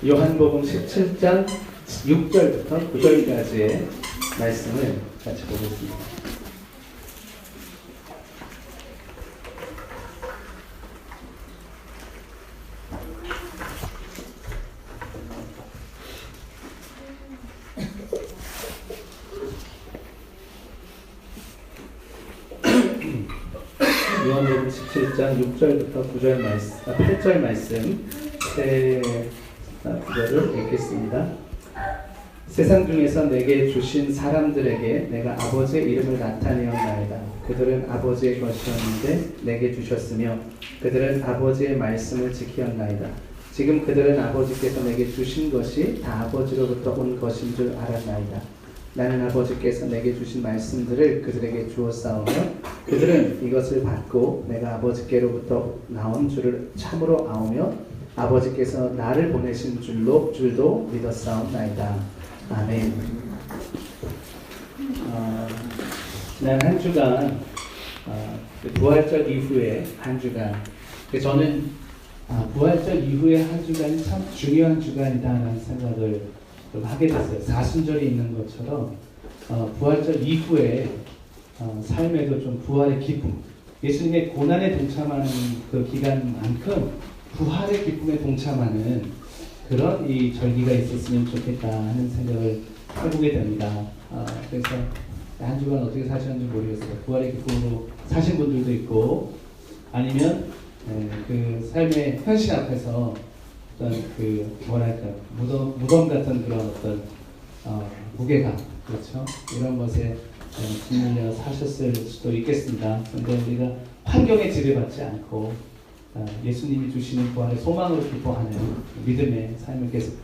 요한복음 17장 6절부터 9절까지의 말씀을 같이 보겠습니다. 요한복음 17장 6절부터 9절 말씀, 8절 말씀 세 구절을 읽겠습니다. 세상 중에서 내게 주신 사람들에게 내가 아버지의 이름을 나타내었나이다. 그들은 아버지의 것이었는데 내게 주셨으며 그들은 아버지의 말씀을 지키었나이다. 지금 그들은 아버지께서 내게 주신 것이 다 아버지로부터 온 것인 줄 알았나이다. 나는 아버지께서 내게 주신 말씀들을 그들에게 주었사오며 그들은 이것을 받고 내가 아버지께로부터 나온 줄을 참으로 아오며 아버지께서 나를 보내신 줄도 믿었사옵나이다. 아멘. 지난 한 주간 부활절 이후에 한 주간 저는 부활절 이후에 한 주간이 참 중요한 주간이다라는 생각을 좀 하게 됐어요. 사순절이 있는 것처럼 부활절 이후에 삶에도 좀 부활의 기쁨, 예수님의 고난에 동참하는 그 기간만큼 부활의 기쁨에 동참하는 그런 이 절기가 있었으면 좋겠다 하는 생각을 해보게 됩니다. 그래서 한 주간 어떻게 사셨는지 모르겠어요. 부활의 기쁨으로 사신 분들도 있고 아니면 그 삶의 현실 앞에서 어떤 그 뭐랄까 무덤 같은 그런 어떤 무게감, 그렇죠? 이런 것에 짓눌려 사셨을 수도 있겠습니다. 그런데 우리가 환경에 지배받지 않고 예수님이 주시는 부활의 소망으로 기뻐하는 믿음의 삶을 계속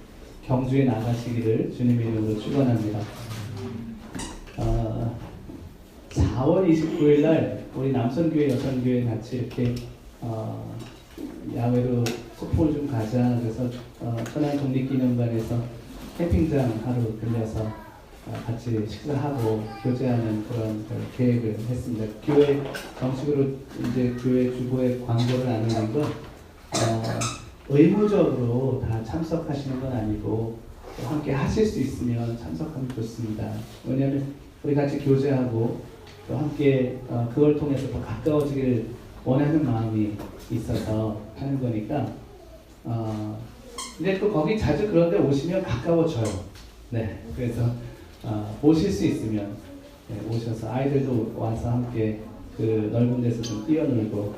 경주해 나가시기를 주님의 이름으로 축원합니다. 4월 29일 날 우리 남선교회 여선교회 같이 이렇게 야외로 소풍을 좀 가자. 그래서 천안 독립기념관에서 캠핑장 하루 빌려서 같이 식사하고 교제하는 그런 계획을 했습니다. 교회 정식으로 이제 교회 주보에 광고를 안 하는 건 의무적으로 다 참석하시는 건 아니고 함께 하실 수 있으면 참석하면 좋습니다. 왜냐하면 우리 같이 교제하고 또 함께 그걸 통해서 더 가까워지길 원하는 마음이 있어서 하는 거니까 근데 또 거기 자주 그런데 오시면 가까워져요. 네, 그래서 오실 수 있으면 오셔서 아이들도 와서 함께 그 넓은 데서 좀 뛰어놀고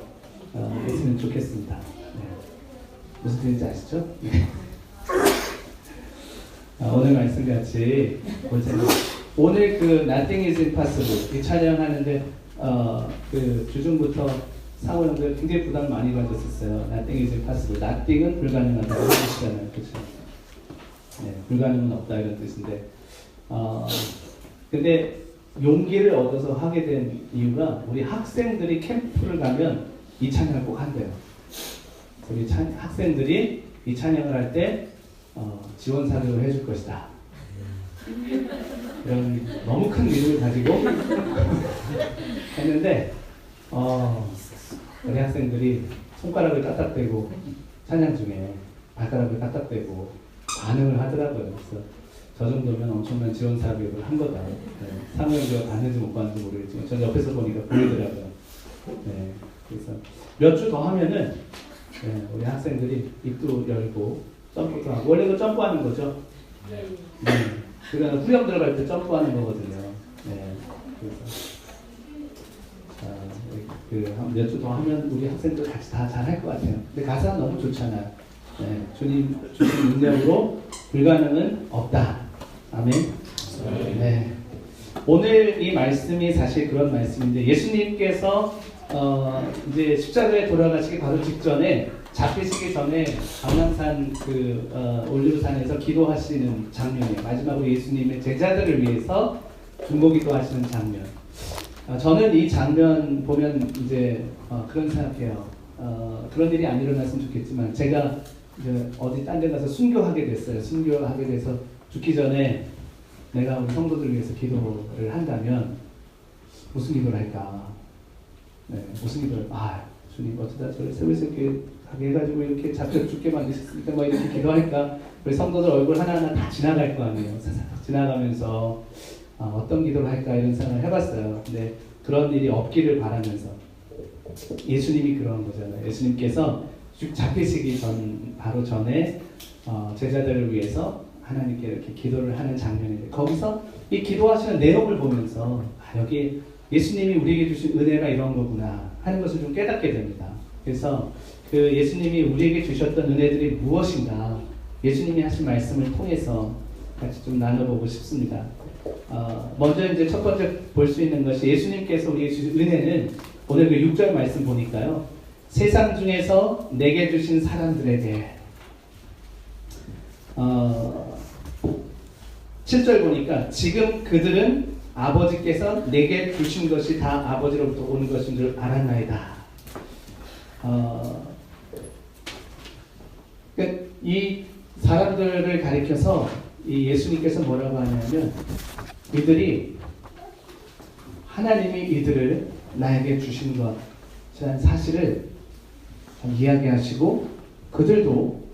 했으면 좋겠습니다. 네. 무슨 뜻인지 아시죠? 네. 오늘 말씀 같이 보세요. 오늘 그 Nothing is impossible 이 촬영하는데 그 주중부터 상호 형들 굉장히 부담을 많이 가졌었어요. Nothing is impossible. Nothing은 불가능하다고 하시잖아요. 그렇죠? 네, 불가능은 없다 이런 뜻인데 근데 용기를 얻어서 하게 된 이유가 우리 학생들이 캠프를 가면 이 찬양을 꼭 한대요. 우리 학생들이 이 찬양을 할 때 지원 사격을 해줄 것이다. 이런 너무 큰 믿음을 가지고 했는데 우리 학생들이 손가락을 까딱대고 찬양 중에 발가락을 까딱대고 반응을 하더라고요. 그래서 저 정도면 엄청난 지원 사격을 한 거다. 사무엘교가 봤는지 못 봤는지 모르겠지만 전 옆에서 보니까 보이더라고요. 네, 그래서 몇 주 더 하면은 우리 학생들이 입도 열고 점프도 하고 원래도 점프하는 거죠. 네. 그러니까 후렴 들어갈 때 점프하는 거거든요. 네, 그래서 한 몇 주 더 하면 우리 학생들 같이 다 잘할 것 같아요. 근데 가사가 너무 좋잖아요. 네, 주님 주신 능력으로 불가능은 없다. 아멘. 네. 오늘 이 말씀이 사실 그런 말씀인데 예수님께서 이제 십자가에 돌아가시기 바로 직전에 잡히시기 전에 감람산 그 올리브산에서 기도하시는 장면이에요. 마지막으로 예수님의 제자들을 위해서 중보기도 하시는 장면. 저는 이 장면 보면 이제 그런 생각해요. 그런 일이 안 일어났으면 좋겠지만 제가 이제 어디 딴 데 가서 순교하게 됐어요. 순교하게 돼서 죽기 전에 내가 우리 성도들 위해서 기도를 한다면 무슨 기도를 할까? 네, 무슨 기도를 주님 어쩌다 저를 세월세교회 가게 해가지고 이렇게 잡혀 죽게 만드셨으니까 뭐 이렇게 기도하니까 우리 성도들 얼굴 하나하나 다 지나갈 거 아니에요. 지나가면서 어떤 기도를 할까 이런 생각을 해봤어요. 근데 그런 일이 없기를 바라면서 예수님이 그런 거잖아요. 예수님께서 쭉 잡히시기 바로 전에 제자들을 위해서 하나님께 이렇게 기도를 하는 장면인데 거기서 이 기도하시는 내용을 보면서 여기 예수님이 우리에게 주신 은혜가 이런 거구나 하는 것을 좀 깨닫게 됩니다. 그래서 그 예수님이 우리에게 주셨던 은혜들이 무엇인가 예수님이 하신 말씀을 통해서 같이 좀 나눠보고 싶습니다. 먼저 이제 첫 번째 볼 수 있는 것이 예수님께서 우리에게 주신 은혜는 오늘 그 6절 말씀 보니까요. 세상 중에서 내게 주신 사람들에게 7절 보니까 지금 그들은 아버지께서 내게 주신 것이 다 아버지로부터 오는 것인 줄 알았나이다. 이 사람들을 가리켜서 이 예수님께서 뭐라고 하냐면 이들이 하나님이 이들을 나에게 주신 것이라는 사실을 이야기하시고 그들도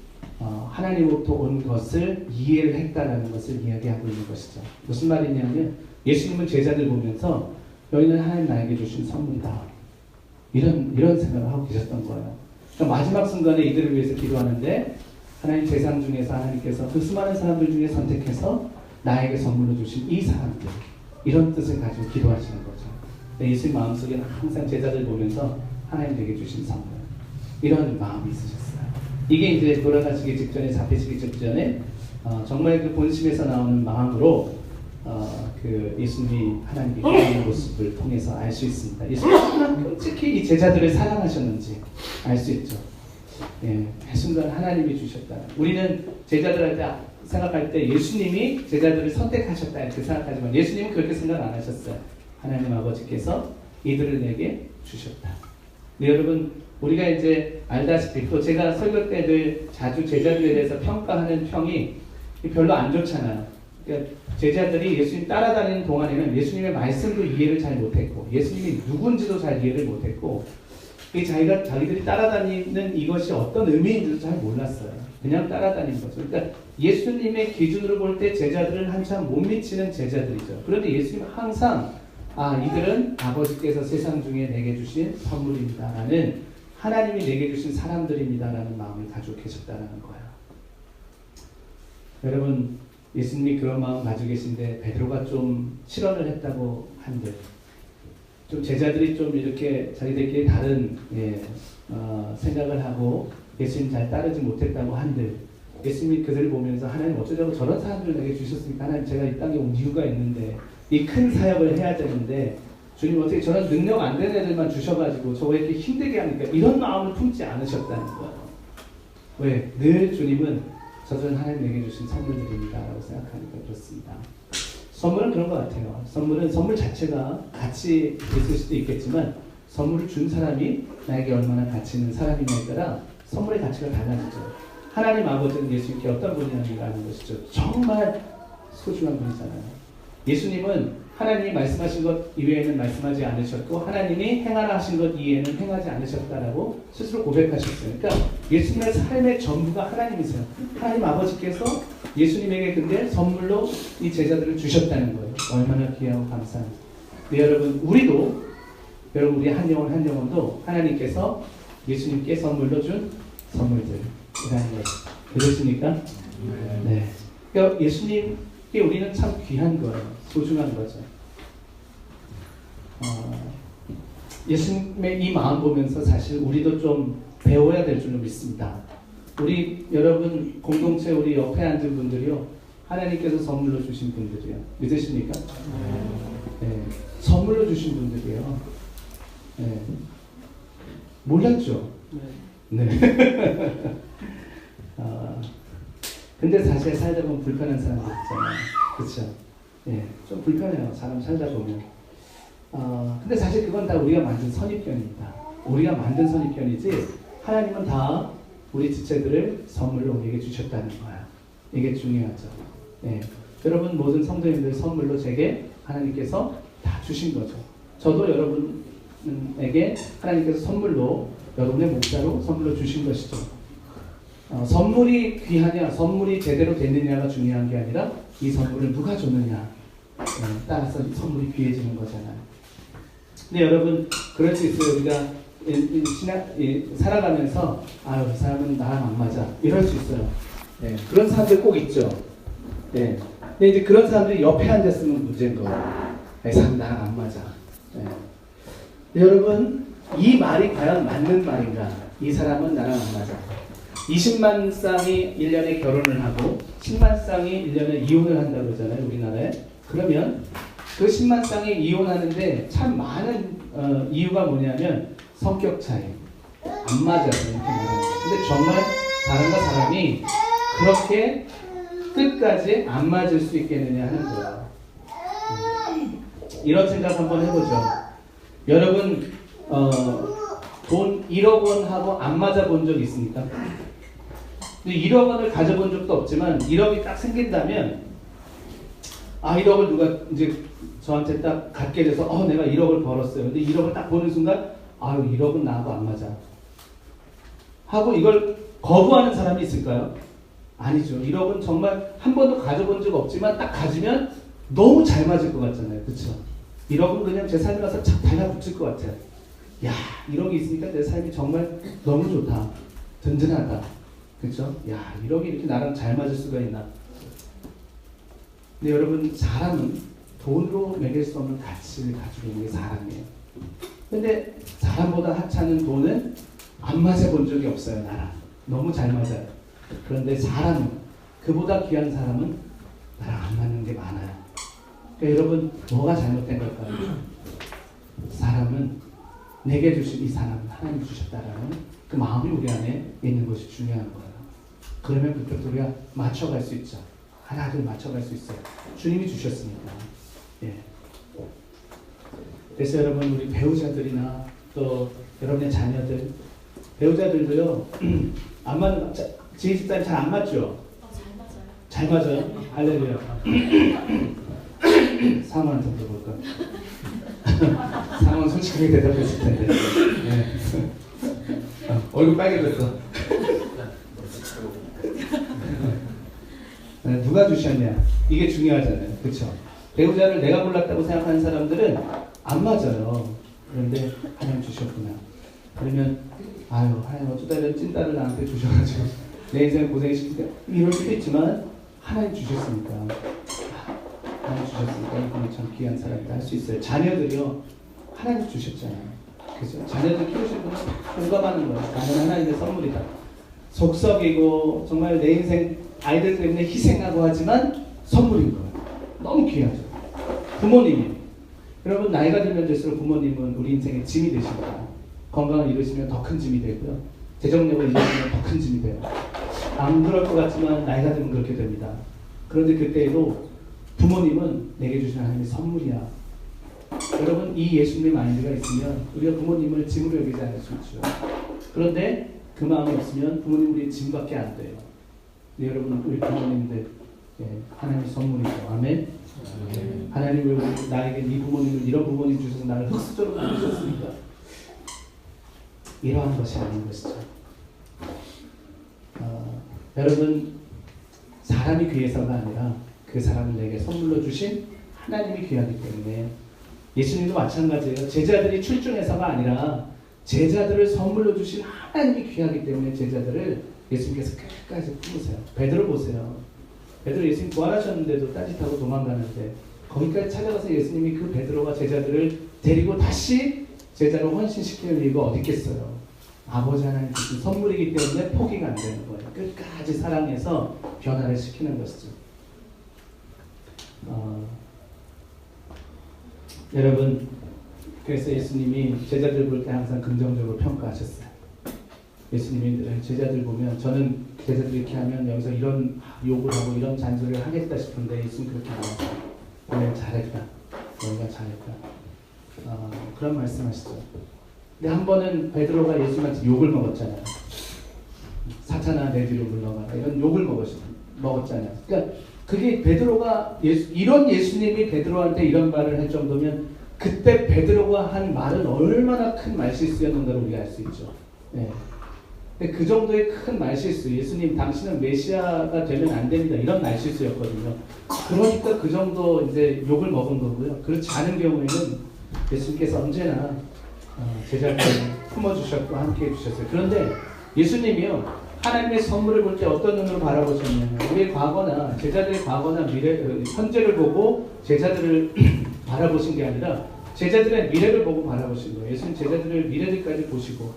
하나님으로부터 온 것을 이해를 했다라는 것을 이야기하고 있는 것이죠. 무슨 말이냐면 예수님은 제자들 보면서 너희는 하나님 나에게 주신 선물이다. 이런 생각을 하고 계셨던 거예요. 그러니까 마지막 순간에 이들을 위해서 기도하는데 하나님 세상 중에서 하나님께서 그 수많은 사람들 중에 선택해서 나에게 선물로 주신 이 사람들 이런 뜻을 가지고 기도하시는 거죠. 예수님 마음속에는 항상 제자들 보면서 하나님 내게 주신 선물 이런 마음이 있으셨어요. 이게 이제 돌아가시기 직전에 잡히시기 직전에 정말 그 본심에서 나오는 마음으로 그 예수님이 하나님께 기도하는 모습을 통해서 알 수 있습니다. 예수님이 얼마나 끔찍히 이 제자들을 사랑하셨는지 알 수 있죠. 예, 순간 하나님이 주셨다. 우리는 제자들할 때 생각할 때 예수님이 제자들을 선택하셨다 이렇게 생각하지만 예수님은 그렇게 생각 안 하셨어요. 하나님 아버지께서 이들을 내게 주셨다. 네, 여러분 우리가 이제 알다시피 또 제가 설교 때 늘 자주 제자들에 대해서 평가하는 평이 별로 안 좋잖아요. 그러니까 제자들이 예수님 따라다니는 동안에는 예수님의 말씀도 이해를 잘 못했고 예수님이 누군지도 잘 이해를 못했고 자기들이 따라다니는 이것이 어떤 의미인지도 잘 몰랐어요. 그냥 따라다닌 거죠. 그러니까 예수님의 기준으로 볼 때 제자들은 한참 못 미치는 제자들이죠. 그런데 예수님은 항상 이들은 아버지께서 세상 중에 내게 주신 선물입니다라는 하나님이 내게 주신 사람들입니다라는 마음을 가지고 계셨다는 거예요. 여러분 예수님이 그런 마음 가지고 계신데 베드로가 좀 실언을 했다고 한들 좀 제자들이 좀 이렇게 자기들끼리 다른 생각을 하고 예수님 잘 따르지 못했다고 한들 예수님이 그들을 보면서 하나님 어쩌자고 저런 사람들을 내게 주셨습니까? 하나님 제가 이 땅에 온 이유가 있는데 이 큰 사역을 해야 되는데 주님 어떻게 저런 능력 안 되는 애들만 주셔가지고 저거 이렇게 힘들게 하니까 이런 마음을 품지 않으셨다는 거예요. 왜? 늘 주님은 저들은 하나님 내게 주신 선물들입니다 라고 생각하니까 그렇습니다. 선물은 그런 것 같아요. 선물은 선물 자체가 가치 있을 수도 있겠지만 선물을 준 사람이 나에게 얼마나 가치 있는 사람이냐에 따라 선물의 가치가 달라지죠. 하나님 아버지는 예수님께 어떤 분이냐를 아는 것이죠. 정말 소중한 분이잖아요. 예수님은 하나님이 말씀하신 것 이외에는 말씀하지 않으셨고 하나님이 행하라 하신 것 이외에는 행하지 않으셨다라고 스스로 고백하셨어요. 그러니까 예수님의 삶의 전부가 하나님이세요. 하나님 아버지께서 예수님에게 근데 선물로 이 제자들을 주셨다는 거예요. 얼마나 귀하고 감사한지. 네, 여러분 우리 한 영혼도 하나님께서 예수님께 선물로 준 선물들이라는 거예요. 그렇습니까? 네. 그러니까 예수님께 우리는 참 귀한 거예요. 소중한 거죠. 예수님의 이 마음 보면서 사실 우리도 좀 배워야 될 줄로 믿습니다. 우리 여러분 공동체 우리 옆에 앉은 분들이요. 하나님께서 선물로 주신 분들이요. 믿으십니까? 네. 선물로 주신 분들이요. 네. 몰랐죠? 네. 근데 사실 살다 보면 불편한 사람들 있잖아요. 그렇죠? 예, 좀 불편해요. 사람 살다 보면. 근데 사실 그건 다 우리가 만든 선입견입니다. 우리가 만든 선입견이지 하나님은 다 우리 지체들을 선물로 우리에게 주셨다는 거야. 이게 중요하죠. 예, 여러분 모든 성도님들 선물로 제게 하나님께서 다 주신 거죠. 저도 여러분에게 하나님께서 선물로 여러분의 목자로 선물로 주신 것이죠. 선물이 귀하냐, 선물이 제대로 됐느냐가 중요한 게 아니라 이 선물을 누가 줬느냐 따라서 선물이 귀해지는 거잖아요. 근데 여러분 그럴 수 있어요. 우리가 살아가면서 이 사람은 나랑 안 맞아 이럴 수 있어요. 네, 그런 사람들 꼭 있죠. 네. 근데 이제 그런 사람들이 옆에 앉았으면 문제인 거예요. 이 사람 나랑 안 맞아. 네. 여러분 이 말이 과연 맞는 말인가? 이 사람은 나랑 안 맞아. 20만 쌍이 1년에 결혼을 하고 10만 쌍이 1년에 이혼을 한다고 그러잖아요. 우리나라에. 그러면 그 10만 쌍이 이혼하는데 참 많은 이유가 뭐냐면 성격 차이. 안 맞아서 이렇게 말하는 거예요. 근데 정말 사람과 사람이 그렇게 끝까지 안 맞을 수 있겠느냐 하는 거예요. 이런 생각 한번 해보죠. 여러분 돈 1억 원 하고 안 맞아 본 적 있습니까? 근데 1억 원을 가져본 적도 없지만 1억이 딱 생긴다면 1억을 누가 이제 저한테 딱 갖게 돼서 내가 1억을 벌었어요. 근데 1억을 딱 보는 순간 1억은 나하고 안 맞아 하고 이걸 거부하는 사람이 있을까요? 아니죠. 1억은 정말 한 번도 가져본 적 없지만 딱 가지면 너무 잘 맞을 것 같잖아요. 그렇죠? 1억은 그냥 제 삶에 가서 착 달라붙을 것 같아요. 야, 1억이 있으니까 내 삶이 정말 너무 좋다. 든든하다. 그렇죠? 야, 1억이 이렇게 나랑 잘 맞을 수가 있나. 근데 여러분 사람은 돈으로 매길 수 없는 가치를 가지고 있는 게 사람이에요. 근데 사람보다 하찮은 돈은 안 맞아 본 적이 없어요. 나랑. 너무 잘 맞아요. 그런데 사람은 그보다 귀한 사람은 나랑 안 맞는 게 많아요. 그러니까 여러분 뭐가 잘못된 걸까요? 사람은 내게 주신 이 사람은 하나님이 주셨다라는 그 마음이 우리 안에 있는 것이 중요한 거예요. 그러면 그때부터 우리가 맞춰갈 수 있죠. 하나둘 맞춰갈 수 있어요. 주님이 주셨으니까. 예. 그래서 여러분 우리 배우자들이나 또 여러분의 자녀들 배우자들도요 안 맞는 지혜 집사님 잘 안 맞죠? 잘 맞아요. 잘 맞아요? 할렐루야. 상황 좀 볼까? 상황 솔직하게 대답했을 텐데. 네. 얼굴 빨개졌어. 누가 주셨냐? 이게 중요하잖아요. 그렇죠? 배우자를 내가 골랐다고 생각하는 사람들은 안 맞아요. 그런데 하나님 주셨구나. 그러면 하나님 어쩌다 이런 찐따를 나한테 주셔가지고 내 인생을 고생시키니까 이럴 수도 있지만 하나님 주셨으니까 하나님 주셨으니까 이분이 참 귀한 사람이다 할 수 있어요. 자녀들이요 하나님 주셨잖아요. 그죠? 자녀들 키우실 분은 공감하는 거예요. 나는 하나님의 선물이다. 속썩이고 정말 내 인생 아이들 때문에 희생하고 하지만 선물인 거예요. 너무 귀하죠. 부모님이 여러분 나이가 들면 될수록 부모님은 우리 인생의 짐이 되십니다. 건강을 잃으시면 더 큰 짐이 되고요. 재정력을 잃으시면 더 큰 짐이 돼요. 안 그럴 것 같지만 나이가 들면 그렇게 됩니다. 그런데 그때에도 부모님은 내게 주신 하나님의 선물이야. 여러분 이 예수님의 마인드가 있으면 우리가 부모님을 짐으로 여기지 않을 수 있죠. 그런데 그 마음이 없으면 부모님 우리의 짐밖에 안 돼요. 네, 여러분 우리 부모님들 하나님의 선물이죠. 아멘. 하나님 왜 나에게 이 부모님을 이런 부모님 주셔서 나를 흙수저로 만드셨습니까? 이러한 것이 아닌 것이죠. 여러분 사람이 귀해서가 아니라 그 사람을 내게 선물로 주신 하나님이 귀하기 때문에 예수님도 마찬가지예요. 제자들이 출중해서가 아니라 제자들을 선물로 주신 하나님이 귀하기 때문에 제자들을 예수님께서 끝까지 품으세요. 베드로 보세요. 베드로 예수님 부활하셨는데도 따짓하고 도망가는데 거기까지 찾아가서 예수님이 그 베드로와 제자들을 데리고 다시 제자로 헌신시키는 이유가 어디 있겠어요. 아버지 하나님 주신 선물이기 때문에 포기가 안 되는 거예요. 끝까지 사랑해서 변화를 시키는 것이죠. 여러분 그래서 예수님이 제자들 볼 때 항상 긍정적으로 평가하셨어요. 예수님이 제자들 보면 저는 제자들이 이렇게 하면 여기서 이런 욕을 하고 이런 잔소리를 하겠다 싶은데 예수님 그렇게 안 하세요. 너희가 잘했다. 너희가 잘했다. 그런 말씀하시죠. 근데 한 번은 베드로가 예수님한테 욕을 먹었잖아요. 사탄아 내 뒤로 물러가라 이런 욕을 먹었잖아요. 그러니까 그게 베드로가 이런 예수님이 베드로한테 이런 말을 할 정도면 그때 베드로가 한 말은 얼마나 큰 말실수였는가를 우리가 알 수 있죠. 예. 근데 그 정도의 큰 말실수, 예수님 당신은 메시아가 되면 안 됩니다. 이런 말실수였거든요. 그러니까 그 정도 이제 욕을 먹은 거고요. 그렇지 않은 경우에는 예수님께서 언제나 제자들을 품어주셨고 함께 해주셨어요. 그런데 예수님이요, 하나님의 선물을 볼 때 어떤 눈으로 바라보셨냐면, 우리의 과거나 제자들의 과거나 미래, 현재를 보고 제자들을 바라보신 게 아니라 제자들의 미래를 보고 바라보신 거예요. 예수님 제자들의 미래들까지 보시고,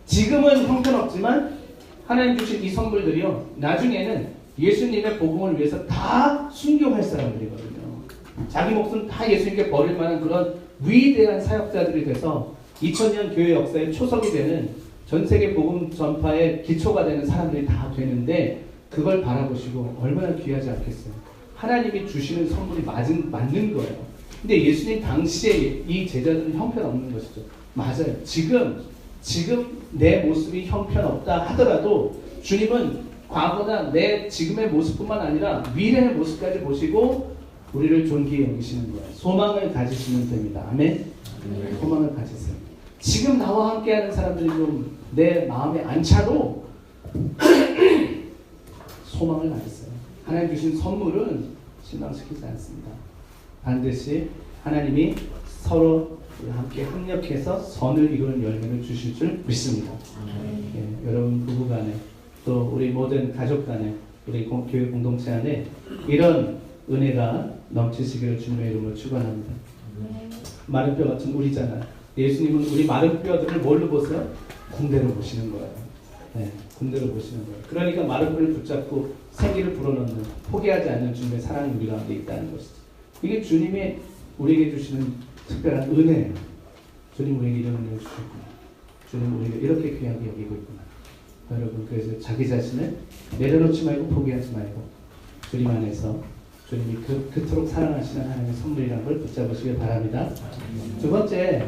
지금은 형편없지만 하나님 주신 이 선물들이요, 나중에는 예수님의 복음을 위해서 다 순교할 사람들이거든요. 자기 목숨 다 예수님께 버릴 만한 그런 위대한 사역자들이 돼서 2000년 교회 역사의 초석이 되는, 전 세계 복음 전파의 기초가 되는 사람들이 다 되는데, 그걸 바라보시고 얼마나 귀하지 않겠어요. 하나님이 주시는 선물이 맞는 거예요. 근데 예수님 당시에 이 제자들은 형편없는 것이죠. 맞아요. 지금 내 모습이 형편없다 하더라도 주님은 과거나 내 지금의 모습뿐만 아니라 미래의 모습까지 보시고 우리를 존귀히 여기시는 거예요. 소망을 가지시면 됩니다. 아멘? 소망을 가지세요. 지금 나와 함께하는 사람들이 좀 내 마음에 안 차도 소망을 가지세요. 하나님 주신 선물은 실망시키지 않습니다. 반드시 하나님이 서로 함께 협력해서 선을 이루는 열매를 주실 줄 믿습니다. 예, 여러분 부부간에, 또 우리 모든 가족간에, 우리 교회 공동체 안에 이런 은혜가 넘치시기를 주님의 이름으로 축원합니다. 마른 뼈 같은 우리잖아요. 예수님은 우리 마른 뼈들을 뭘로 보세요? 군대로 보시는 거예요. 네, 군대로 보시는 거예요. 그러니까 마른 뼈를 붙잡고 생기를 불어넣는, 포기하지 않는 주님의 사랑이 우리 가운데 있다는 것이죠. 이게 주님이 우리에게 주시는 특별한 은혜예요. 주님 우리에게 이런 은혜를 주셨구나. 주님 우리를 이렇게 귀하게 여기고 있구나. 여러분, 그래서 자기 자신을 내려놓지 말고 포기하지 말고 주님 안에서 주님이 그토록 사랑하시는 하나님의 선물이라는 걸 붙잡으시길 바랍니다. 두 번째,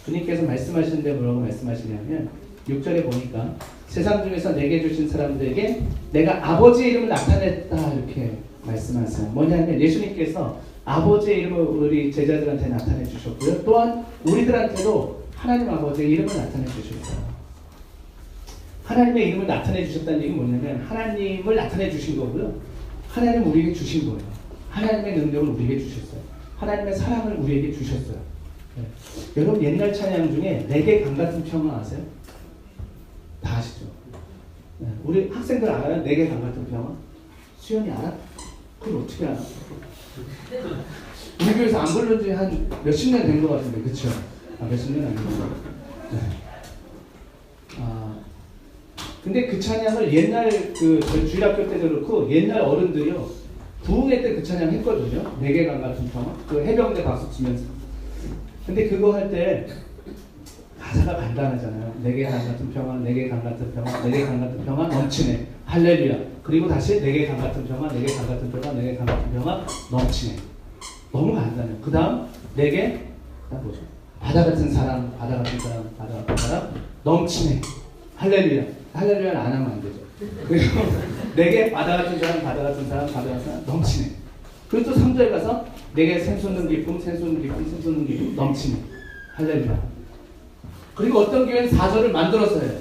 주님께서 말씀하시는데 뭐라고 말씀하시냐면 6절에 보니까 세상 중에서 내게 주신 사람들에게 내가 아버지의 이름을 나타냈다, 이렇게 말씀하세요. 뭐냐면 예수님께서 아버지의 이름을 우리 제자들한테 나타내 주셨고요. 또한 우리들한테도 하나님 아버지의 이름을 나타내 주셨어요. 하나님의 이름을 나타내 주셨다는 얘기는 뭐냐면 하나님을 나타내 주신 거고요. 하나님 우리에게 주신 거예요. 하나님의 능력을 우리에게 주셨어요. 하나님의 사랑을 우리에게 주셨어요. 네. 여러분 옛날 찬양 중에 내게 강같은 평화 아세요? 다 아시죠? 네. 우리 학생들 알아요? 내게 강같은 평화? 수연이 알아? 그걸 어떻게 알아? 우리 교회에서 안 불른 지 한 몇십 년 된 것 같은데, 그쵸? 몇십 년 아니고. 네. 근데 그 찬양을 옛날 저희 주일학교 때도 그렇고 옛날 어른들이요, 부흥회 때 그 찬양 했거든요. 내게 강 같은 평화. 그 해병대 박수 치면서. 근데 그거 할 때 가사가 간단하잖아요. 내게 강 같은 평화, 내게 강 같은 평화, 내게 강 같은 평화 넘치네. 할렐루야. 그리고 다시 내게 강 같은 평화, 내게 강 같은 평화, 내게 강 같은 평화 넘치네. 너무 간단해요. 그 다음 내게, 그다음 뭐죠? 바다 같은 사랑, 바다 같은 사랑, 바다 같은 사랑 넘치네. 할렐루야. 할렐루야를 안 하면 안 되죠. 그리고 내게 바다 같은 사람, 바다 같은 사람, 바다 같은 사람 넘치네. 그리고 또 3절 가서 내게 샘솟는 기쁨, 샘솟는 기쁨, 샘솟는 기쁨 넘치네. 할렐루야. 그리고 어떤 교회는 4절을 만들어서 해요.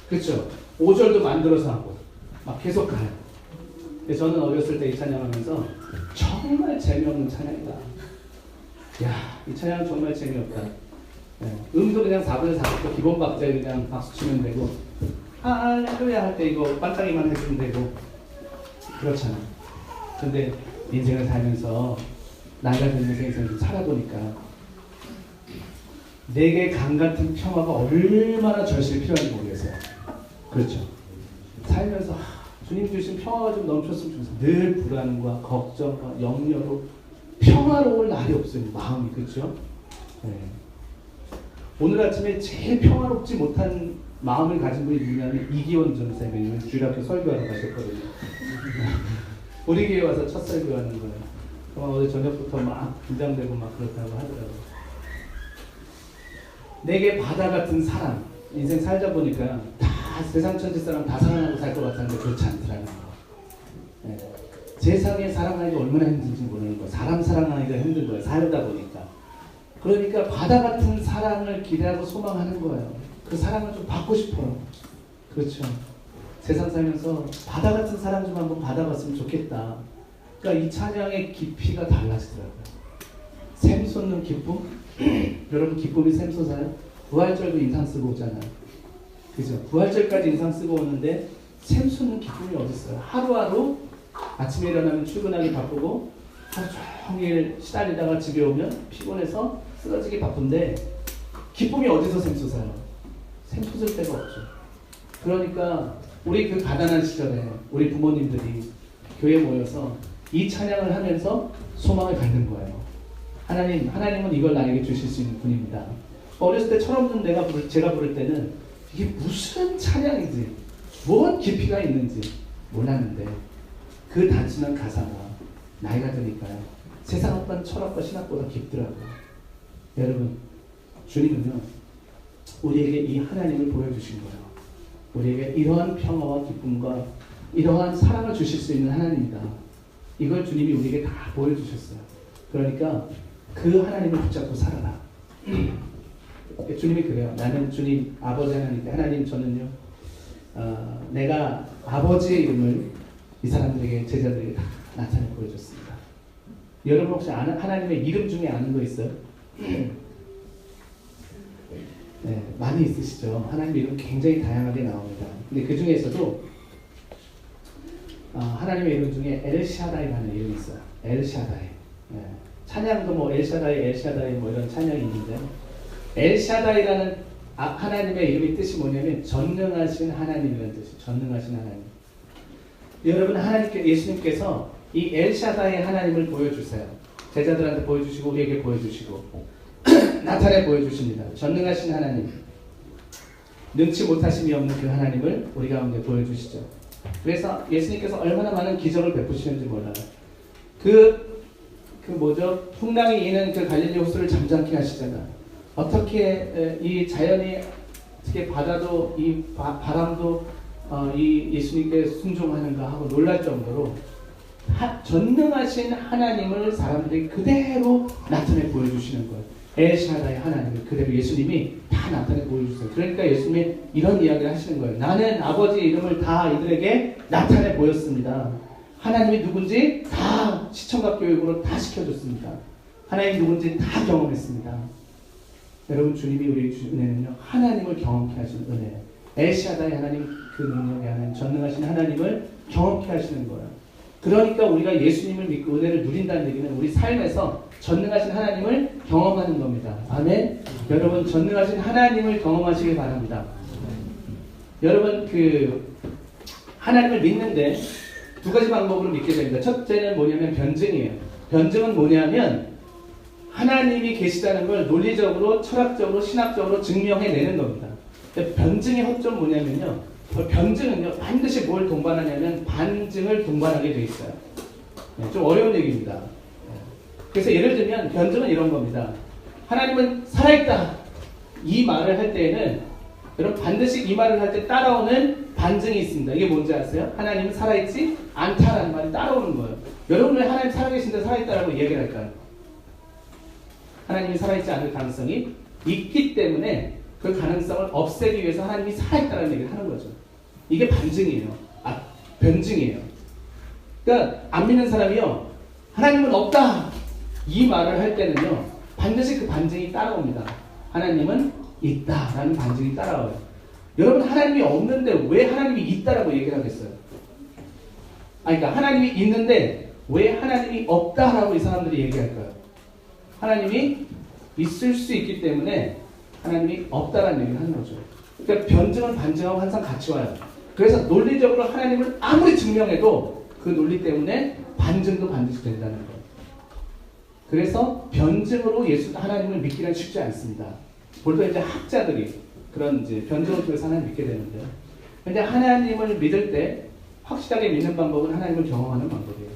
그렇죠? 5절도 만들어서 하고 막 계속 가요. 근데 저는 어렸을 때 이 찬양하면서 정말 재미없는 찬양이다. 야, 이 찬양 정말 재미없다. 네. 음도 그냥 4분의 4분 기본 박자에 그냥 박수 치면 되고 할렐루야 할 때 이거 반짝이만 해주면 되고 그렇잖아. 근데 인생을 살면서 나이가 들면서 인생을 살아보니까 내게 강 같은 평화가 얼마나 절실히 필요한지 모르겠어요. 그렇죠. 살면서 주님 주신 평화가 좀 넘쳤으면 좋겠어요. 늘 불안과 걱정과 염려로 평화로울 날이 없어요. 마음이. 그렇죠. 네. 오늘 아침에 제일 평화롭지 못한 마음을 가진 분이 누구냐면 이기원 전쌤이 주일학교 설교하러 가셨거든요. 우리 교회 와서 첫 설교하는 거예요. 어제 저녁부터 막 긴장되고 막 그렇다고 하더라고요. 내게 바다 같은 사람, 인생 살다 보니까 다 세상 천지 사람 다 사랑하고 살 것 같았는데 그렇지 않더라는 거. 네. 세상에 사랑하기가 얼마나 힘든지 모르는 거예요. 사람 사랑하기가 힘든 거예요. 살다 보니까. 그러니까 바다 같은 사랑을 기대하고 소망하는 거예요. 그 사랑을 좀 받고 싶어요. 그렇죠. 세상 살면서 바다 같은 사랑 좀 한번 받아봤으면 좋겠다. 그러니까 이 찬양의 깊이가 달라지더라고요. 샘솟는 기쁨? 여러분 기쁨이 샘솟아요? 부활절도 인상 쓰고 오잖아요. 그죠? 부활절까지 인상 쓰고 오는데 샘솟는 기쁨이 어디 있어요? 하루하루 아침에 일어나면 출근하기 바쁘고 하루 종일 시달리다가 집에 오면 피곤해서 쓰러지기 바쁜데 기쁨이 어디서 샘솟아요? 샘솟을 데가 없죠. 그러니까 우리 그 가난한 시절에 우리 부모님들이 교회에 모여서 이 찬양을 하면서 소망을 갖는 거예요. 하나님은 이걸 나에게 주실 수 있는 분입니다. 어렸을 때 철없는 제가 부를 때는 이게 무슨 찬양인지, 무슨 깊이가 있는지 몰랐는데 그 단순한 가사가 나이가 드니까요. 세상 어떤 철학과 신학보다 깊더라고요. 여러분, 주님은요, 우리에게 이 하나님을 보여주신 거예요. 우리에게 이러한 평화와 기쁨과 이러한 사랑을 주실 수 있는 하나님이다. 이걸 주님이 우리에게 다 보여주셨어요. 그러니까 그 하나님을 붙잡고 살아라. 주님이 그래요. 나는 주님 아버지 하나님 저는요 내가 아버지의 이름을 이 사람들에게 제자들에게 다 나타내 보여줬습니다. 여러분 혹시 하나님의 이름 중에 아는 거 있어요? 네, 많이 있으시죠. 하나님의 이름 굉장히 다양하게 나옵니다. 근데 그 중에서도 하나님의 이름 중에 엘샤다이라는 이름이 있어요. 엘샤다이. 네. 찬양도 뭐 엘샤다이 뭐 이런 찬양이 있는데 엘샤다이라는 하나님의 이름의 뜻이 뭐냐면 전능하신 하나님이라는 뜻이에요. 전능하신 하나님. 여러분 예수님께서 이 엘샤다이 하나님을 보여주세요. 제자들한테 보여주시고 우리에게 보여주시고 나타내 보여주십니다. 전능하신 하나님, 능치 못하심이 없는 그 하나님을 우리 가운데 보여주시죠. 그래서 예수님께서 얼마나 많은 기적을 베푸시는지 몰라요. 풍랑이 이는 그 갈릴리 호수를 잠잠케 하시잖아. 어떻게 이 자연이, 어떻게 바다도 이 바람도 이 예수님께 순종하는가 하고 놀랄 정도로 전능하신 하나님을 사람들이 그대로 나타내 보여주시는 거예요. 엘샤다의 하나님을 그대로 예수님이 다 나타내 보여주세요. 그러니까 예수님이 이런 이야기를 하시는 거예요. 나는 아버지의 이름을 다 이들에게 나타내 보였습니다. 하나님이 누군지 다 시청각 교육으로 다 시켜줬습니다. 하나님이 누군지 다 경험했습니다. 여러분 주님이 우리에게 주신 은혜는요. 하나님을 경험케 하시는 은혜. 엘샤다의 하나님, 그 능력의 하나님, 전능하신 하나님을 경험케 하시는 거예요. 그러니까 우리가 예수님을 믿고 은혜를 누린다는 얘기는 우리 삶에서 전능하신 하나님을 경험하는 겁니다. 아멘. 여러분 전능하신 하나님을 경험하시길 바랍니다. 여러분 하나님을 믿는데 두 가지 방법으로 믿게 됩니다. 첫째는 뭐냐면 변증이에요. 변증은 뭐냐면 하나님이 계시다는 걸 논리적으로, 철학적으로, 신학적으로 증명해내는 겁니다. 변증의 허점 뭐냐면요. 변증은요 반드시 뭘 동반하냐면 반증을 동반하게 돼 있어요. 좀 어려운 얘기입니다. 그래서 예를 들면 변증은 이런 겁니다. 하나님은 살아있다 이 말을 할 때에는 여러분 반드시 이 말을 할 때 따라오는 반증이 있습니다. 이게 뭔지 아세요? 하나님은 살아있지 않다라는 말이 따라오는 거예요. 여러분 왜 하나님 살아계신데 살아있다라고 얘기를 할까요? 하나님이 살아있지 않을 가능성이 있기 때문에 그 가능성을 없애기 위해서 하나님이 살아있다는 얘기를 하는 거죠. 이게 반증이에요. 변증이에요. 그러니까 안 믿는 사람이요. 하나님은 없다. 이 말을 할 때는요. 반드시 그 반증이 따라옵니다. 하나님은 있다라는 반증이 따라와요. 여러분 하나님이 없는데 왜 하나님이 있다라고 얘기를 하겠어요? 그러니까 하나님이 있는데 왜 하나님이 없다라고 이 사람들이 얘기할까요? 하나님이 있을 수 있기 때문에 하나님이 없다라는 얘기를 하는 거죠. 그러니까 변증은 반증하고 항상 같이 와요. 그래서 논리적으로 하나님을 아무리 증명해도 그 논리 때문에 반증도 반드시 된다는 거예요. 그래서 변증으로 하나님을 믿기는 쉽지 않습니다. 보통 이제 학자들이 그런 이제 변증을 통해서 하나님을 믿게 되는데요. 근데 하나님을 믿을 때 확실하게 믿는 방법은 하나님을 경험하는 방법이에요.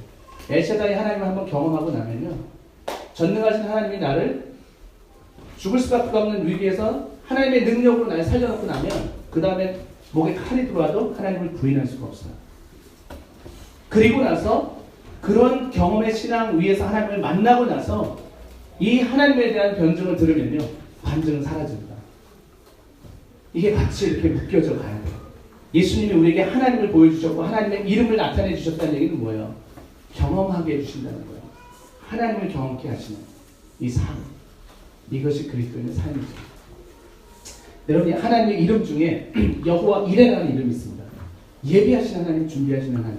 엘샤다이 하나님을 한번 경험하고 나면요. 전능하신 하나님이 나를 죽을 수밖에 없는 위기에서 하나님의 능력으로 나를 살려놓고 나면 그 다음에 목에 칼이 들어와도 하나님을 부인할 수가 없어요. 그리고 나서 그런 경험의 신앙 위에서 하나님을 만나고 나서 이 하나님에 대한 변증을 들으면요. 반증은 사라집니다. 이게 같이 이렇게 묶여져 가야 돼요. 예수님이 우리에게 하나님을 보여주셨고 하나님의 이름을 나타내 주셨다는 얘기는 뭐예요? 경험하게 해주신다는 거예요. 하나님을 경험케 하시는 이 삶, 이것이 그리스도인의 삶이죠. 여러분이 하나님의 이름 중에 여호와 이레라는 이름이 있습니다. 예비하신 하나님, 준비하시는 하나님,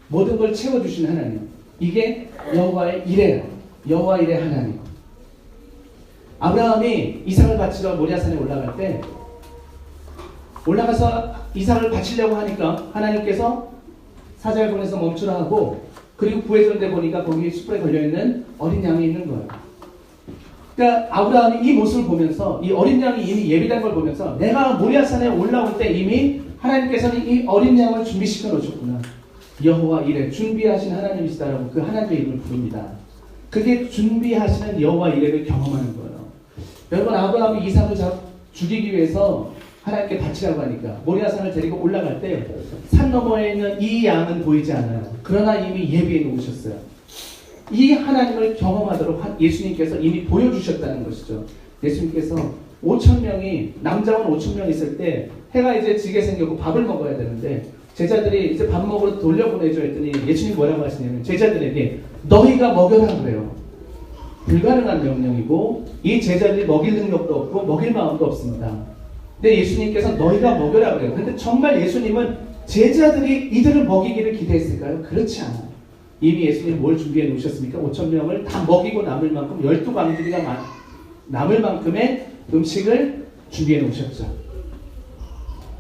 모든 걸 채워주시는 하나님, 이게 여호와의 이레, 여호와 이레 하나님. 아브라함이 이삭을 바치러 모리아산에 올라갈 때 올라가서 이삭을 바치려고 하니까 하나님께서 사자를 보내서 멈추라 하고, 그리고 구해전대 보니까 거기 숯불에 걸려있는 어린 양이 있는 거예요. 그러니까 아브라함이 이 모습을 보면서, 이 어린 양이 이미 예비된 걸 보면서, 내가 모리아산에 올라올 때 이미 하나님께서는 이 어린 양을 준비시켜 놓으셨구나. 여호와 이레, 준비하신 하나님이시다라고 그 하나님의 이름을 부릅니다. 그게 준비하시는 여호와 이레를 경험하는 거예요. 여러분, 아브라함이 이삭을 죽이기 위해서 하나님께 바치라고 하니까 모리아산을 데리고 올라갈 때 산 너머에 있는 이 양은 보이지 않아요. 그러나 이미 예비해 놓으셨어요. 이 하나님을 경험하도록 예수님께서 이미 보여주셨다는 것이죠. 예수님께서 5,000명이, 남자원 5,000명 있을 때 해가 이제 지게 생겼고 밥을 먹어야 되는데 제자들이 이제 밥 먹으러 돌려보내줘 했더니 예수님 뭐라고 하시냐면 제자들에게 너희가 먹여라 그래요. 불가능한 명령이고 이 제자들이 먹일 능력도 없고 먹일 마음도 없습니다. 근데 예수님께서 너희가 먹여라 그래요. 근데 정말 예수님은 제자들이 이들을 먹이기를 기대했을까요? 그렇지 않아요. 이미 예수님 뭘 준비해 놓으셨습니까? 5,000명을 다 먹이고 남을 만큼 12광주리가 남을 만큼의 음식을 준비해 놓으셨죠.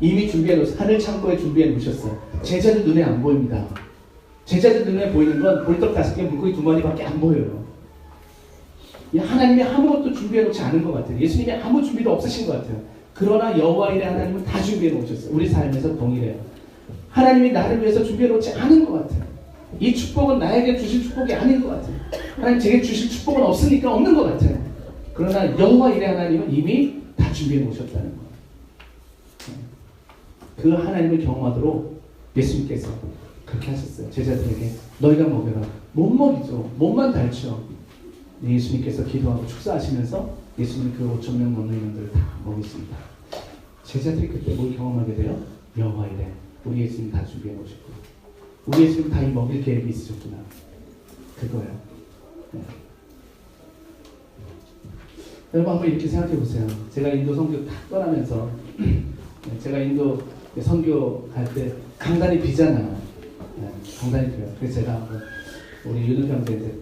이미 준비해 놓으셨어요. 하늘 창고에 준비해 놓으셨어요. 제자들 눈에 안 보입니다. 제자들 눈에 보이는 건 볼떡 5개, 물고기 2마리밖에 안 보여요. 하나님이 아무것도 준비해 놓지 않은 것 같아요. 예수님이 아무 준비도 없으신 것 같아요. 그러나 여호와 이레 하나님은 다 준비해 놓으셨어요. 우리 삶에서 동일해요. 하나님이 나를 위해서 준비해 놓지 않은 것 같아요. 이 축복은 나에게 주실 축복이 아닌 것 같아요. 하나님 제게 주실 축복은 없으니까 없는 것 같아요. 그러나 여호와 이레 하나님은 이미 다 준비해 놓으셨다는 거예요. 그 하나님을 경험하도록 예수님께서 그렇게 하셨어요. 제자들에게 너희가 먹여라. 못 먹이죠. 몸만 닳죠. 예수님께서 기도하고 축사하시면서 예수님은 그 5,000명 넘는 인원들을 다 먹이십니다. 제자들이 그때 뭘 경험하게 돼요? 여호와 이레. 우리 예수님 다 준비해 놓으셨구나. 우리 예수님 다 이 먹일 계획이 있으셨구나. 그거예요. 네. 여러분 한번 이렇게 생각해 보세요. 제가 인도 선교 다 떠나면서 제가 인도 선교 갈 때 강단이 비잖아요. 네, 강단이 비어요. 그래서 제가 한번 우리 윤은 형제한테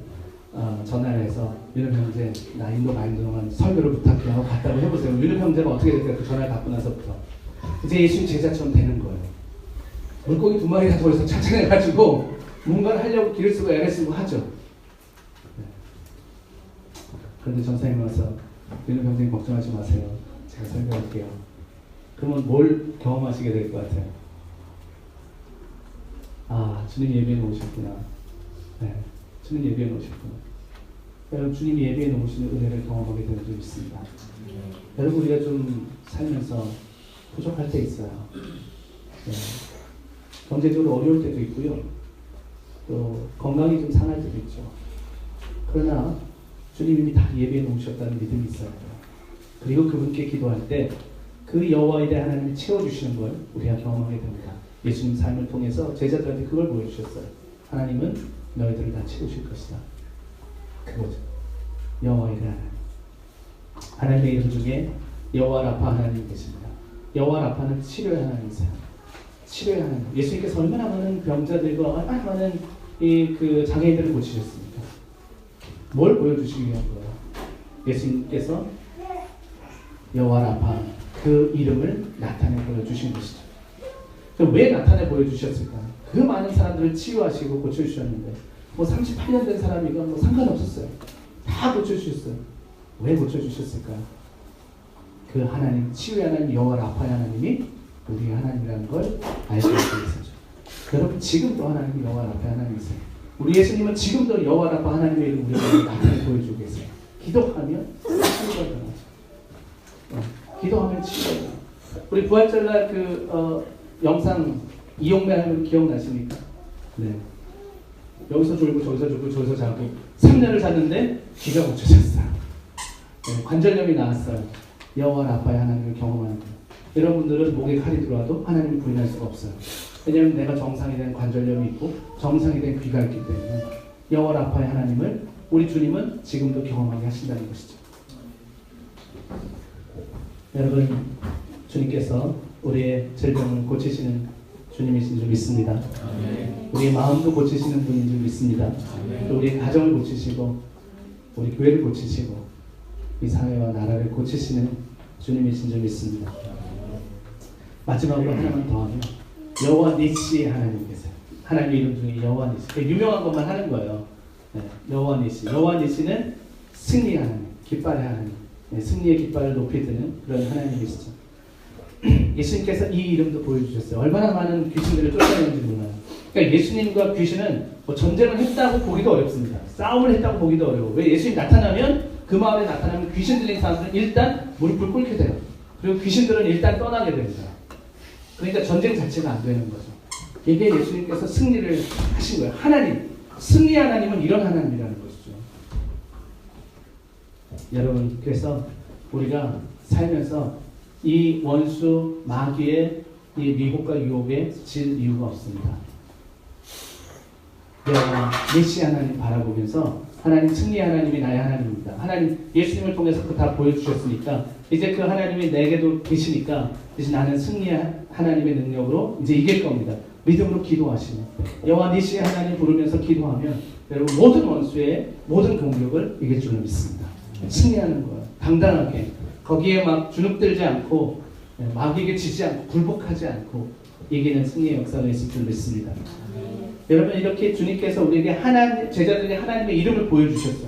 전화를 해서 윤은 형제 나 인도 가는 동안 설교를 부탁해 하고 갔다고 해보세요. 윤은 형제가 어떻게 될까요? 그 전화를 받고 나서부터 이제 예수님 제자처럼 되는 거예요. 물고기 2마리가 더 이상 찾아내가지고 뭔가를 하려고 길을 쓰고 애를 쓰고 하죠. 네. 그런데 전사님이 와서 윤은 형제님 걱정하지 마세요. 제가 설교할게요. 그러면 뭘 경험하시게 될 것 같아요? 아, 주님 예배해 놓으셨구나. 네, 주님 예배해 놓으셨구나. 여러분, 주님이 예배해 놓으시는 은혜를 경험하게 되는 줄 믿습니다. 여러분, 우리가 좀 살면서 부족할 때 있어요. 네. 경제적으로 어려울 때도 있고요. 또 건강이 좀 상할 때도 있죠. 그러나 주님이 다 예배해 놓으셨다는 믿음이 있어요. 그리고 그분께 기도할 때 그 여호와 이레 하나님이 채워주시는 걸 우리가 경험하게 됩니다. 예수님 삶을 통해서 제자들한테 그걸 보여주셨어요. 하나님은 너희들을 다 채우실 것이다. 그거죠. 여호와 이레 하나님. 하나님의 이름 중에 여호와 라파 하나님이 계십니다. 여호와 라파는 치료의 하나님이세요. 치료의 하나님. 예수님께서 얼마나 많은 병자들과 얼마나 많은 그 장애인들을 고치셨습니까? 뭘 보여주시기 위한 거예요? 예수님께서 여호와 라파 그 이름을 나타내 보여주신 것이죠. 왜 나타내 보여주셨을까? 그 많은 사람들을 치유하시고 고쳐주셨는데 뭐 38년 된 사람이건 뭐 상관없었어요. 다 고쳐주셨어요. 왜 고쳐주셨을까? 그 하나님, 치유의 하나님, 여호와 라파의 하나님이 우리의 하나님이라는 걸 알게 되었죠. 여러분, 지금도 하나님이 여호와 라파의 하나님이세요. 우리 예수님은 지금도 여호와 라파 하나님의 이름 우리에게 나타내 보여주고 계세요. 기도하면 치유가 일어나죠. 기도하면 치유가 일어나요. 우리 부활절날 영상 이용매 하면 기억나십니까? 네. 여기서 졸고 저기서 졸고 저기서 자고 3년을 잤는데 귀가 고쳐졌어요. 네, 관절염이 나왔어요. 여호와 라파의 하나님을 경험하는 거예요. 여러분들은 목에 칼이 들어와도 하나님을 부인할 수가 없어요. 왜냐하면 내가 정상이 된 관절염이 있고 정상이 된 귀가 있기 때문에 여호와 라파의 하나님을 우리 주님은 지금도 경험하게 하신다는 것이죠. 여러분, 주님께서 우리의 질병을 고치시는 주님이신 줄 믿습니다. 아멘. 우리의 마음도 고치시는 분인 줄 믿습니다. 아멘. 우리의 가정을 고치시고 우리 교회를 고치시고 이 사회와 나라를 고치시는 주님이신 줄 믿습니다. 마지막으로 하나만 더 하면 여호와 니시 하나님 계세요. 하나님 이름 중에 여호와 니시, 유명한 것만 하는 거예요. 네, 여호와 니시. 여호와 니시는 승리의 하나님, 깃발의 하나님, 네, 승리의 깃발을 높이 드는 그런 하나님이시죠. 예수님께서 이 이름도 보여주셨어요. 얼마나 많은 귀신들을 쫓아내는지 몰라요. 그러니까 예수님과 귀신은 뭐 전쟁을 했다고 보기도 어렵습니다. 싸움을 했다고 보기도 어려워. 왜? 예수님 나타나면, 그 마을에 나타나면 귀신 들린 사람들은 일단 무릎을 꿇게 돼요. 그리고 귀신들은 일단 떠나게 됩니다. 그러니까 전쟁 자체가 안 되는 거죠. 이게 예수님께서 승리를 하신 거예요. 하나님, 승리 하나님은 이런 하나님이라는 것이죠. 여러분, 그래서 우리가 살면서 이 원수 마귀의 이 미혹과 유혹에 질 이유가 없습니다. 여호와 니시 하나님 바라보면서 하나님 승리 하나님이 나의 하나님입니다. 하나님 예수님을 통해서 그 다 보여주셨으니까 이제 그 하나님이 내게도 계시니까 이제 나는 승리 하나님의 능력으로 이제 이길 겁니다. 믿음으로 기도하시면 여호와 니시 하나님 부르면서 기도하면 여러분 모든 원수의 모든 공격을 이길 줄 믿습니다. 승리하는 거예요. 당당하게 거기에 막 주눅들지 않고 마귀에게 지지 않고 굴복하지 않고 이기는 승리의 역사가 있을 줄 믿습니다. 여러분 이렇게 주님께서 우리에게 제자들에게 하나님의 이름을 보여주셨어요.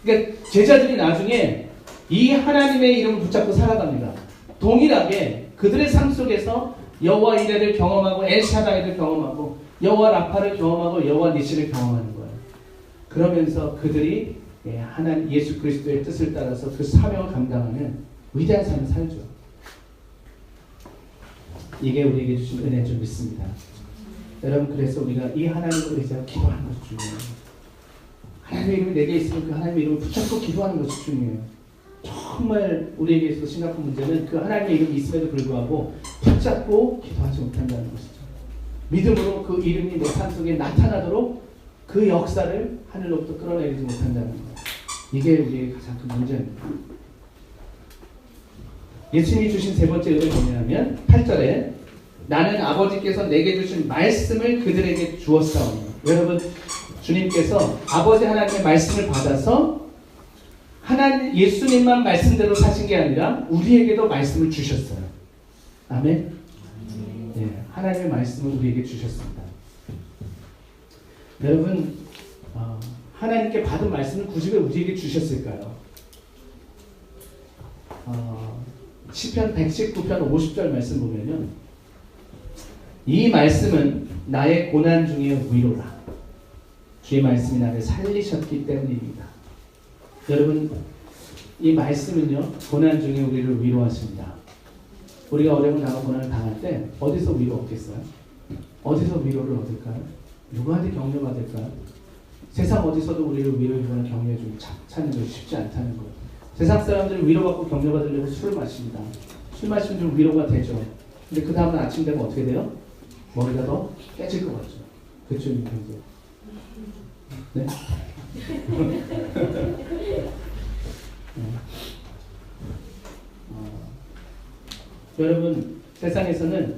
그러니까 제자들이 나중에 이 하나님의 이름을 붙잡고 살아갑니다. 동일하게 그들의 삶 속에서 여호와 이레를 경험하고 엘샤다이를 경험하고 여호와 라파를 경험하고 여호와 니시를 경험하는 거예요. 그러면서 그들이 하나님 예수 그리스도의 뜻을 따라서 그 사명을 감당하는 위대한 삶을 살죠. 이게 우리에게 주신 은혜인 줄 믿습니다. 여러분 그래서 우리가 이 하나님을 의지하고 기도하는 것이 중요해요. 하나님의 이름이 내게 있으면 그 하나님의 이름을 붙잡고 기도하는 것이 중요해요. 정말 우리에게 있어서 심각한 문제는 그 하나님의 이름이 있음에도 불구하고 붙잡고 기도하지 못한다는 것이죠. 믿음으로 그 이름이 내 삶 속에 나타나도록 그 역사를 하늘로부터 끌어내리지 못한다는 것. 이게 우리의 가장 큰 문제입니다. 예수님이 주신 세 번째 은혜는 뭐냐면 8절에 나는 아버지께서 내게 주신 말씀을 그들에게 주었사오니. 여러분 주님께서 아버지 하나님의 말씀을 받아서 하나님 예수님만 말씀대로 사신 게 아니라 우리에게도 말씀을 주셨어요. 아멘. 네, 하나님의 말씀을 우리에게 주셨습니다. 여러분 하나님께 받은 말씀을 굳이 왜 우리에게 주셨을까요? 시편 119편 50절 말씀 보면요. 이 말씀은 나의 고난 중에 위로라. 주의 말씀이 나를 살리셨기 때문입니다. 여러분 이 말씀은요 고난 중에 우리를 위로하십니다. 우리가 어려운 고난을 당할 때 어디서 위로 얻겠어요? 어디서 위로를 얻을까요? 누구한테 격려받을까요? 세상 어디서도 우리를 위로해주거나 격려해주고 찾는 것이 쉽지 않다는 거예요. 세상 사람들이 위로받고 격려받으려고 술을 마십니다. 술 마시면 좀 위로가 되죠. 근데 그 다음날 아침 되면 어떻게 돼요? 머리가 더 깨질 것 같죠. 그렇죠? 네? 여러분 세상에서는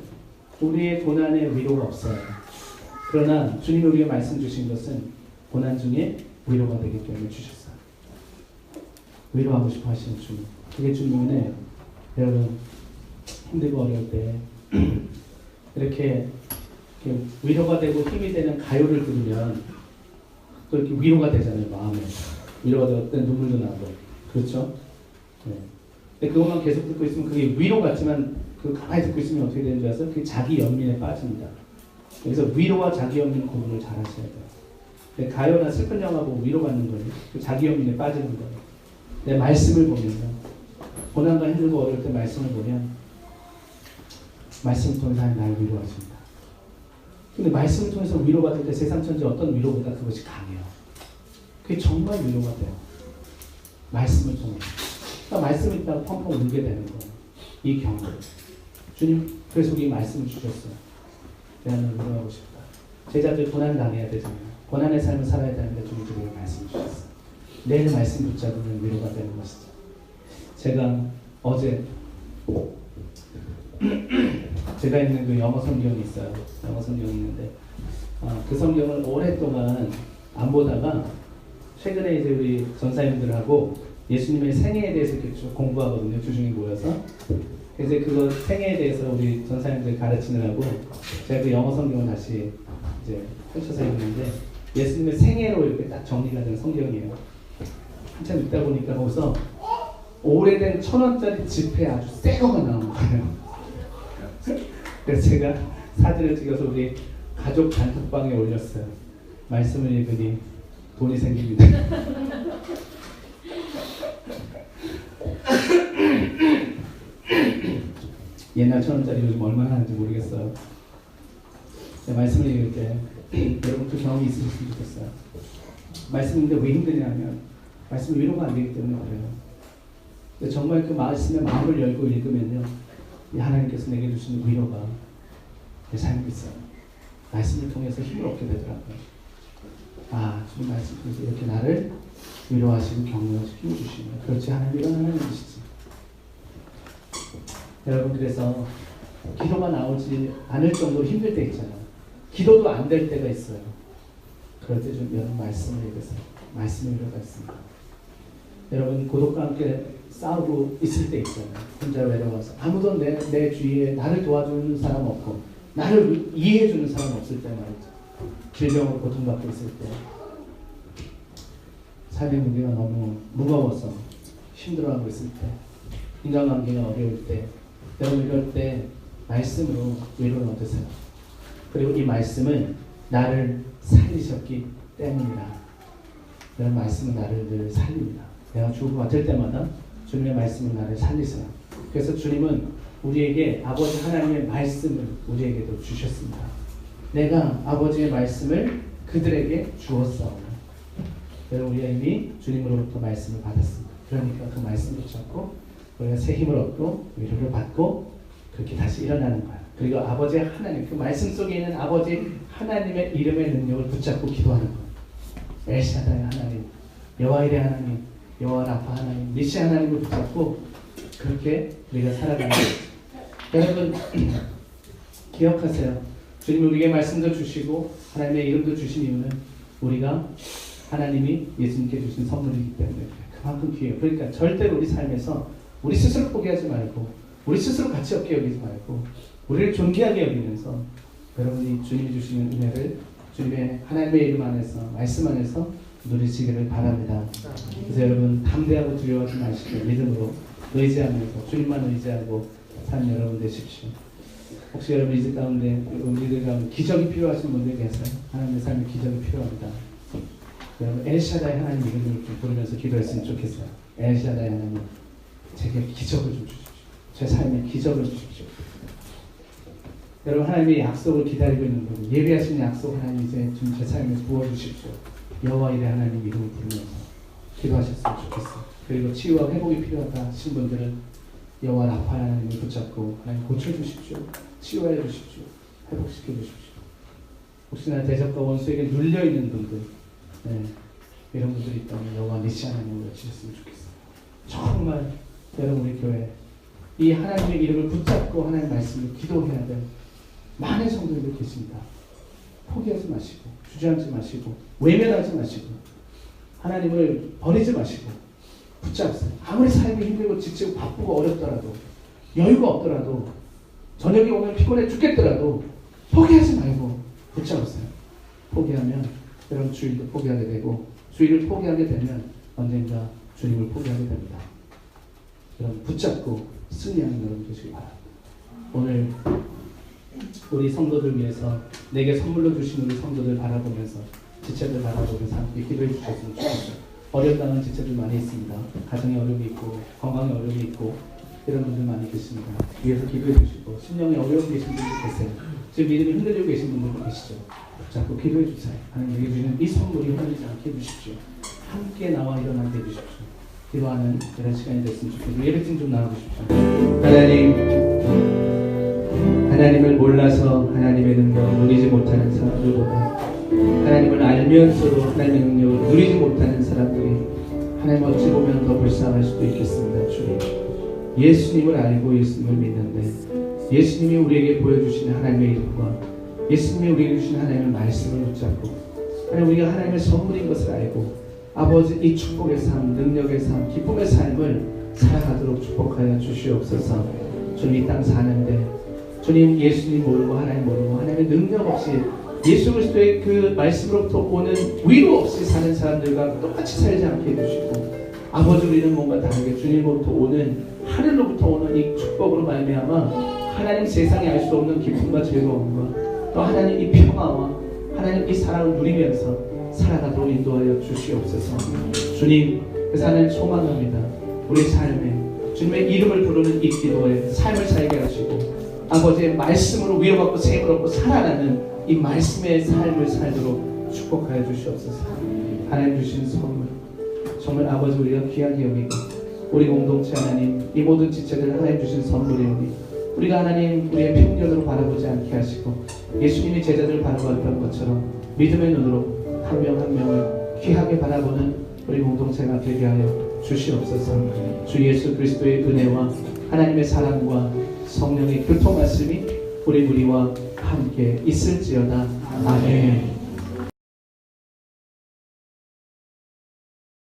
우리의 고난에 위로가 없어요. 그러나 주님이 우리에게 말씀 주신 것은 고난 중에 위로가 되기 때문에 주셨어요. 위로하고 싶어 하시는 주님. 그게 주님의 여러분 힘들고 어려울 때 이렇게 위로가 되고 힘이 되는 가요를 들으면 또 이렇게 위로가 되잖아요. 마음에 위로가 되고 어떤 눈물도 나고 그렇죠? 네. 근데 그것만 계속 듣고 있으면 그게 위로 같지만 그 가만히 듣고 있으면 어떻게 되는 줄 아세요? 그게 자기 연민에 빠집니다. 그래서 위로와 자기 연민 구분을 잘 하셔야 돼요. 근데 가요나 슬픈 영화 보고 위로받는 거예요. 그 자기 연민에 빠지는 거예요. 내 말씀을 보면요. 고난과 힘들고 어려울 때 말씀을 보면 말씀을 통해서 하나님 나를 위로하십니다. 근데 말씀을 통해서 위로받을 때 세상 천지 어떤 위로보다 그것이 강해요. 그게 정말 위로가 돼요. 말씀을 통해서. 그러니까 말씀을 있다가 펑펑 울게 되는 거예요. 이 경험. 주님 그래서 우리 말씀을 주셨어요. 내가 너를 위로하고 싶다. 제자들 고난을 당해야 되잖아요. 고난의 삶을 살아야 되는데 주님께서 우리에게 말씀을 주셨어요. 내일 말씀 붙잡으면 위로가 되는 것이죠. 제가 어제 제가 있는 그 영어 성경이 있어요. 영어 성경이 있는데 그 성경을 오랫동안 안 보다가 최근에 이제 우리 전사님들하고 예수님의 생애에 대해서 이렇게 쭉 공부하거든요. 주중에 모여서. 이제 그거 생애에 대해서 우리 전사님들 가르치느라고 제가 그 영어 성경을 다시 이제 펼쳐서 읽는데 예수님의 생애로 이렇게 딱 정리가 된 성경이에요. 한참 읽다 보니까 거기서 오래된 1,000원짜리 지폐 아주 새 거가 나온 거예요. 그래서 제가 사진을 찍어서 우리 가족 단톡방에 올렸어요. 말씀을 읽으니 돈이 생깁니다. 옛날 1,000원짜리 요즘 얼마나 하는지 모르겠어요. 말씀을 읽을 때 여러분 그 경험이 있으셨으면 좋겠어요. 말씀 읽는데 왜 힘드냐면 말씀이 위로가 안 되기 때문에 그래요. 근데 정말 그 말씀에 마음을 열고 읽으면요, 이 하나님께서 내게 주시는 위로가 내 삶에 있어요. 말씀을 통해서 힘을 얻게 되더라고요. 아, 주님 말씀 통해서 이렇게 나를 위로하시고 격려하시고 힘을 주시면 그렇지 하나님 이런 하나님이시지. 여러분 그래서 기도가 나오지 않을 정도로 힘들 때 있잖아요. 기도도 안 될 때가 있어요. 그럴 때 좀 여러분 말씀을 읽으세요. 말씀의 위로가 있습니다. 여러분 고독과 함께 싸우고 있을 때 있잖아요. 혼자 외로워서 아무도 내 주위에 나를 도와주는 사람 없고 나를 이해해주는 사람 없을 때 말이죠. 질병으로 고통받고 있을 때 삶의 무게가 너무 무거워서 힘들어하고 있을 때 인간관계가 어려울 때 여러분 이럴 때 말씀으로 위로를 얻으세요. 그리고 이 말씀은 나를 살리셨기 때문이다. 여러분 말씀은 나를 늘 살립니다. 내가 죽을 것 같을 때마다 주님의 말씀은 나를 살리세요. 그래서 주님은 우리에게 아버지 하나님의 말씀을 우리에게도 주셨습니다. 내가 아버지의 말씀을 그들에게 주었사오나. 여러분 우리가 이미 주님으로부터 말씀을 받았습니다. 그러니까 그 말씀을 붙잡고 우리가 새 힘을 얻고 위로를 받고 그렇게 다시 일어나는 거예요. 그리고 아버지 하나님, 그 말씀 속에 있는 아버지 하나님의 이름의 능력을 붙잡고 기도하는 거예요. 엘샤다의 하나님, 여호와일의 하나님, 여호와 라파 하나님, 니시 하나님을 붙잡고 그렇게 우리가 살아가는 거예요. 여러분 기억하세요. 주님이 우리에게 말씀도 주시고 하나님의 이름도 주신 이유는 우리가 하나님이 예수님께 주신 선물이기 때문에 그만큼 귀해요. 그러니까 절대로 우리 삶에서 우리 스스로 포기하지 말고 우리 스스로 가치 없게 여기지 말고 우리를 존귀하게 여기면서 여러분이 주님이 주시는 은혜를 주님의 하나님의 이름 안에서 말씀 안에서 누리시기를 바랍니다. 그래서 여러분 담대하고 두려워하지 마시고 믿음으로 의지하면서 주님만 의지하고 사는 여러분 되십시오. 혹시 여러분 이제 가운데 우리들 가운데 기적이 필요하신 분들 계세요? 하나님의 삶에 기적이 필요합니다. 여러분 엘샤다의 하나님 이름을 좀 부르면서 기도했으면 좋겠어요. 엘샤다의 하나님 제게 기적을 좀 주십시오. 제 삶에 기적을 주십시오. 여러분 하나님의 약속을 기다리고 있는 분 예비하신 약속 하나님 이제 좀 제 삶에 부어주십시오. 여호와 이레 하나님 이름을 부르면서 기도하셨으면 좋겠어요. 그리고 치유와 회복이 필요하다 하신 분들은 여호와 라파 하나님을 붙잡고 하나님 고쳐주십시오. 치유해 주십시오. 회복시켜 주십시오. 혹시나 대적과 원수에게 눌려있는 분들 이런 분들이 있다면 여호와 니시 하나님을 외치셨으면 좋겠어요. 정말 여러분 우리 교회 이 하나님의 이름을 붙잡고 하나님의 말씀을 기도해야 될 많은 성도들이 계십니다. 포기하지 마시고 주저앉지 마시고 외면하지 마시고 하나님을 버리지 마시고 붙잡으세요. 아무리 삶이 힘들고 지치고 바쁘고 어렵더라도 여유가 없더라도 저녁에 오면 피곤해 죽겠더라도 포기하지 말고 붙잡으세요. 포기하면 여러분 주일도 포기하게 되고 주일을 포기하게 되면 언젠가 주님을 포기하게 됩니다. 여러분 붙잡고 승리하는 여러분 되시기 바랍니다. 오늘 우리 성도들 위해서 내게 선물로 주신 우리 성도들 바라보면서 지체들 바라보면서 함께 기도해 주셨으면 좋겠어요. 어려움당한 지체들 많이 있습니다. 가정에 어려움이 있고 건강에 어려움이 있고 이런 분들 많이 계십니다. 위에서 기도해 주시고 심령에 어려움 계신 분들 계세요. 지금 믿음이 흔들리고 계신 분들도 계시죠. 자꾸 기도해 주세요. 하나님에게 주는 이 선물이 흔들리지 않게 해주십시오. 함께 나와 일어나게 해주십시오. 기도하는 이런 시간이 됐으면 좋겠고 예배팀 좀 나와주십시오. 하나님 하나님을 몰라서 하나님의 능력을 누리지 못하는 사람들보다 하나님을 알면서도 하나님의 능력을 누리지 못하는 사람들이 하나님 어찌 보면 더 불쌍할 수도 있겠습니다. 주님, 예수님을 알고 예수님을 믿는데 예수님이 우리에게 보여주시는 하나님의 이름과 예수님이 우리에게 주신 하나님의 말씀을 붙잡고 하나님 우리가 하나님의 선물인 것을 알고 아버지 이 축복의 삶, 능력의 삶, 기쁨의 삶을 살아가도록 축복하여 주시옵소서. 주님 이 땅 사는데 주님 예수님 모르고 하나님 모르고 하나님의 능력 없이 예수 그리스도의 그 말씀으로부터 오는 위로 없이 사는 사람들과 똑같이 살지 않게 해주시고 아버지 우리는 뭔가 다르게 주님으로부터 오는 하늘로부터 오는 이 축복으로 말미암아 하나님 세상에 알 수 없는 기쁨과 즐거움과 또 하나님 이 평화와 하나님 이 사랑을 누리면서 살아가도록 인도하여 주시옵소서. 주님 그래서 하나님 소망합니다. 우리 삶에 주님의 이름을 부르는 이 기도에 삶을 살게 하시고 아버지의 말씀으로 위로받고 생을 얻고 살아나는 이 말씀의 삶을 살도록 축복하여 주시옵소서. 하나님 주신 선물 정말 아버지 우리가 귀하게 여기고 우리 공동체 하나님 이 모든 지체들 하나님 주신 선물이오니 우리가 하나님 우리의 편견으로 바라보지 않게 하시고 예수님이 제자들을 바라봤던 것처럼 믿음의 눈으로 한 명 한 명을 귀하게 바라보는 우리 공동체가 되게 하여 주시옵소서. 주 예수 그리스도의 은혜와 하나님의 사랑과 성령의 교통 말씀이 우리 무리와 함께 있을지어다. 아멘.